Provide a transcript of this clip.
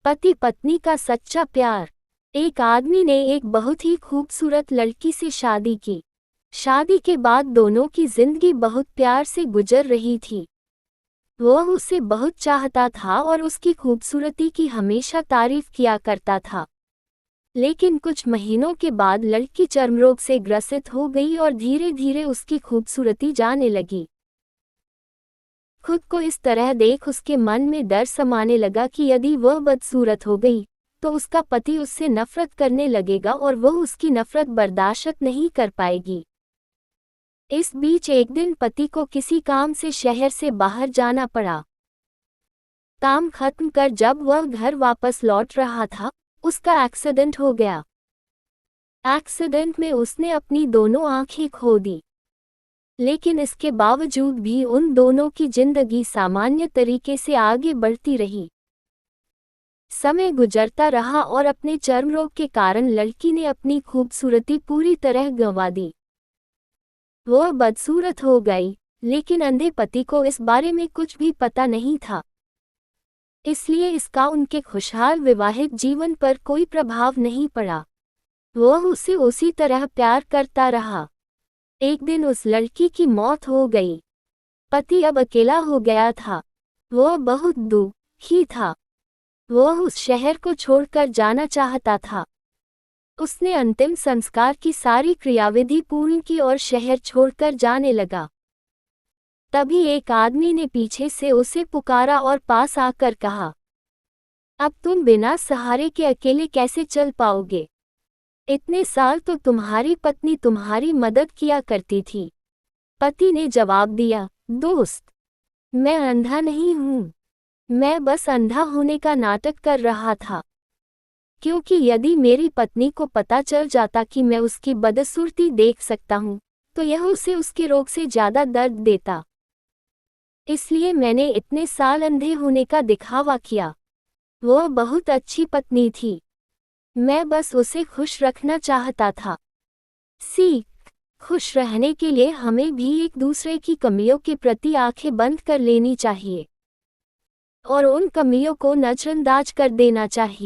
पति पत्नी का सच्चा प्यार। एक आदमी ने एक बहुत ही खूबसूरत लड़की से शादी की। शादी के बाद दोनों की जिंदगी बहुत प्यार से गुजर रही थी। वह उसे बहुत चाहता था और उसकी खूबसूरती की हमेशा तारीफ किया करता था। लेकिन कुछ महीनों के बाद लड़की चर्मरोग से ग्रसित हो गई और धीरे धीरे उसकी खूबसूरती जाने लगी। खुद को इस तरह देख उसके मन में डर समाने लगा कि यदि वह बदसूरत हो गई तो उसका पति उससे नफरत करने लगेगा और वह उसकी नफरत बर्दाश्त नहीं कर पाएगी। इस बीच एक दिन पति को किसी काम से शहर से बाहर जाना पड़ा। काम खत्म कर जब वह घर वापस लौट रहा था, उसका एक्सीडेंट हो गया। एक्सीडेंट में उसने अपनी दोनों आंखें खो दी। लेकिन इसके बावजूद भी उन दोनों की जिंदगी सामान्य तरीके से आगे बढ़ती रही। समय गुजरता रहा और अपने चर्मरोग के कारण लड़की ने अपनी खूबसूरती पूरी तरह गंवा दी। वह बदसूरत हो गई, लेकिन अंधे पति को इस बारे में कुछ भी पता नहीं था। इसलिए इसका उनके खुशहाल वैवाहिक जीवन पर कोई प्रभाव नहीं पड़ा। वह उसे उसी तरह प्यार करता रहा। एक दिन उस लड़की की मौत हो गई। पति अब अकेला हो गया था। वह बहुत दुखी था। वह उस शहर को छोड़कर जाना चाहता था। उसने अंतिम संस्कार की सारी क्रियाविधि पूर्ण की और शहर छोड़कर जाने लगा। तभी एक आदमी ने पीछे से उसे पुकारा और पास आकर कहा, अब तुम बिना सहारे के अकेले कैसे चल पाओगे? इतने साल तो तुम्हारी पत्नी तुम्हारी मदद किया करती थी। पति ने जवाब दिया, दोस्त, मैं अंधा नहीं हूँ। मैं बस अंधा होने का नाटक कर रहा था। क्योंकि यदि मेरी पत्नी को पता चल जाता कि मैं उसकी बदसूरती देख सकता हूँ, तो यह उसे उसके रोग से ज्यादा दर्द देता। इसलिए मैंने इतने साल अंधे होने का दिखावा किया। वह बहुत अच्छी पत्नी थी। मैं बस उसे खुश रखना चाहता था। सीख: खुश रहने के लिए हमें भी एक दूसरे की कमियों के प्रति आंखें बंद कर लेनी चाहिए और उन कमियों को नजरअंदाज कर देना चाहिए।